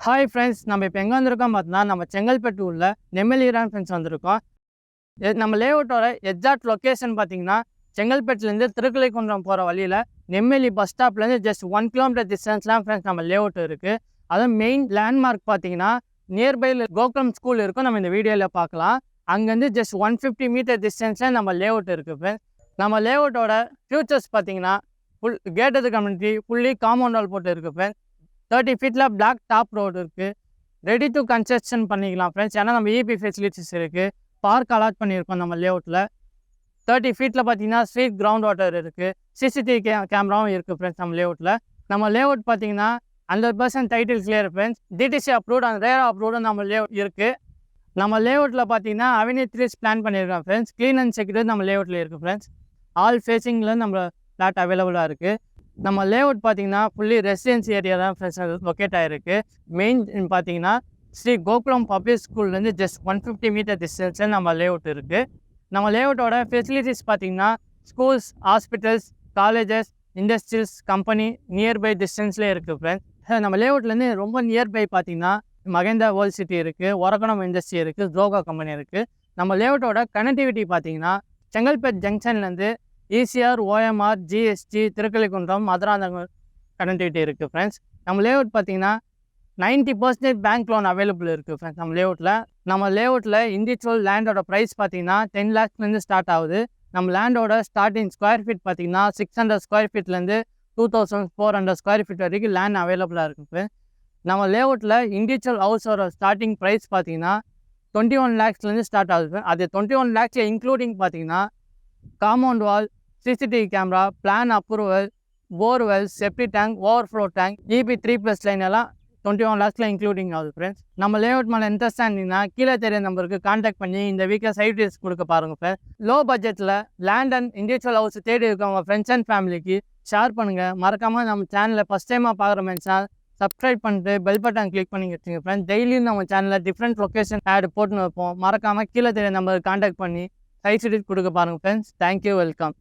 Hi friends, நம்ம இப்போ எங்கே வந்திருக்கோம் பார்த்தீங்கன்னா, நம்ம செங்கல்பட்டு உள்ள நெம்மலிரான் ஃப்ரெண்ட்ஸ் வந்திருக்கோம். நம்ம லேஅவுட்டோட எக்ஸாக்ட் லொக்கேஷன் பார்த்தீங்கன்னா, செங்கல்பட்டுலேருந்து திருக்கலைக்குன்றம் போகிற வழியில் நெம்மலி பஸ் ஸ்டாப்லேருந்து ஜஸ்ட் 1 கிலோமீட்டர் டிஸ்டன்ஸ்லாம் ஃப்ரெண்ட்ஸ் நம்ம லேஅவுட் இருக்குது. அதுவும் மெயின் லேண்ட்மார்க் பார்த்தீங்கன்னா, நியர்பையில் கோகுலம் ஸ்கூல் இருக்கும். நம்ம இந்த வீடியோவில் பார்க்கலாம். அங்கேருந்து ஜஸ்ட் 150 மீட்டர் டிஸ்டன்ஸில் நம்ம லேஅவுட் இருக்குது ஃப்ரெண்ட்ஸ். நம்ம லேஅவுட்டோட ஃபியூச்சர்ஸ் பார்த்தீங்கன்னா, full gated community, fully compound wall போட்டு இருக்குது ஃப்ரெண்ட்ஸ். 30 ஃபீட்டில் பிளாக் டாப் ரோடு இருக்குது. ரெடி டு கன்ஸ்ட்ரக்ஷன் பண்ணிக்கலாம் ஃப்ரெண்ட்ஸ். ஏன்னா நம்ம இபி ஃபெசிலிட்டிஸ் இருக்குது. பார்க் அலாட் பண்ணியிருக்கோம் நம்ம லேஅவுட்டில். 30 ஃபீட்டில் பார்த்தீங்கன்னா ஸ்ட்ரீட் கிரவுண்ட் வாட்டர் இருக்குது. சிசிடிவி கேமராவும் இருக்குது ஃப்ரெண்ட்ஸ் நம்ம லேஅவுட்டில். நம்ம லேஅவுட் பார்த்தீங்கன்னா 100% title clear friends. DTC approved and RERA அப்ரூவ்டும் நம்ம லேஅவுட் இருக்குது. நம்ம லேஅவுட்டில் பார்த்தீங்கன்னா அவென்யூ 3 பிளான் பண்ணியிருக்கோம் ஃப்ரெண்ட்ஸ். க்ளீன் அண்ட் செக்யூரிட்டி நம்ம லேஅவுட்டில் இருக்குது ஃப்ரெண்ட்ஸ். ஆல் ஃபேஸிங்கில் நம்ம ஃப்ளாட் அவைலபிளாக இருக்குது. நம்ம லேஅவுட் பார்த்தீங்கன்னா ஃபுல்லி ரெசிடென்சி ஏரியா தான் ஃப்ரெண்ட்ஸ் லொக்கேட் ஆகிருக்கு. மெயின் பார்த்தீங்கன்னா ஸ்ரீ கோகுலம் பப்ளிக் ஸ்கூல்லேருந்து ஜஸ்ட் 150 மீட்டர் டிஸ்டன்ஸில் நம்ம லேஅவுட் இருக்குது. நம்ம லேஅவுட்டோட ஃபெசிலிட்டிஸ் பார்த்தீங்கன்னா schools, hospitals, colleges, industries, company nearby டிஸ்டன்ஸ்லேயே இருக்குது ஃப்ரெண்ட்ஸ். நம்ம லேஅவுட்லேருந்து ரொம்ப நியர்பை பார்த்தீங்கன்னா மகேந்திரா வேர்ல்ட் சிட்டி இருக்குது, ஒரகணம் இண்டஸ்ட்ரி இருக்குது, ஜோகா கம்பெனி இருக்குது. நம்ம லேஅவுட்டோட கனெக்டிவிட்டி பார்த்தீங்கன்னா செங்கல்பட்டு ஜங்ஷன்லேருந்து ECR, OMR, GST, Tirukkalukundram, Madurantakam connectivity இருக்குது ஃப்ரெண்ட்ஸ். நம்ம லேஅவுட் பார்த்தீங்கன்னா 90% பேங்க் லோன் அவைலபிள் இருக்குது ஃப்ரெண்ட்ஸ் நம்ம லேஅவுட்டில். நம்ம லேஅவுட்டில் இண்டிவிஜுவல் லேண்டோட ப்ரைஸ் பார்த்தீங்கன்னா 10 lakhsலேருந்து ஸ்டார்ட் ஆகுது. நம்ம லேண்டோட ஸ்டார்டிங் ஸ்கொயர் ஃபீட் பார்த்தீங்கன்னா 600 ஸ்கொயர் ஃபீட்லேருந்து 2400 ஸ்கொயர் ஃபீட் வரைக்கும் லேண்ட் அவைலபிளாக இருக்குது. நம்ம லேஅவுட்டில் இண்டிவிஜுவல் ஹவுஸோட ஸ்டார்டிங் ப்ரைஸ் பார்த்தீங்கன்னா 21 lakhsலேருந்து ஸ்டார்ட் ஆகுது. அது 21 lakhs இன்க்ளூடிங் பார்த்தீங்கன்னா compound wall, CCTV camera, plan approval, borewell, செப்டி tank, overflow tank, EB 3+ line எல்லாம் 21 lakhsல இன்க்ளூடிங் ஆகுது ஃப்ரெண்ட்ஸ். நம்ம லேஅவுட் மேலே இன்ட்ரெஸ்ட் இருந்தீங்கன்னா கீழே தெரிய நம்பருக்கு கான்டாக்ட் பண்ணி இந்த வீக்கில் சைட் விசிட் கொடுக்க பாருங்கள் ஃப்ரெண்ட்ஸ். லோ பட்ஜெட்டில் லேண்ட் அண்ட் இண்டிவிஜுவல் ஹவுஸ் தேடி இருக்கவங்க ஃப்ரெண்ட்ஸ் அண்ட் ஃபேமிலிக்கு ஷேர் பண்ணுங்கள். மறக்காமல் நம்ம சேனலில் ஃபஸ்ட் டைமாக பார்க்குற மென்ஷனா சப்ஸ்கிரைப் பண்ணிட்டு பெல் பட்டன் கிளிக் பண்ணி வச்சுங்க ஃப்ரெண்ட்ஸ். டெய்லியும் நம்ம சேனலில் டிஃப்ரெண்ட் லொக்கேஷன் ஆட் போட்டுன்னு வைப்போம். மறக்காமல் கீழே தெரிய நம்பருக்கு கான்டாக்ட் பண்ணி சைட் விசிட் கொடுக்க பாருங்கள் ஃப்ரெண்ட்ஸ். Thank you, welcome.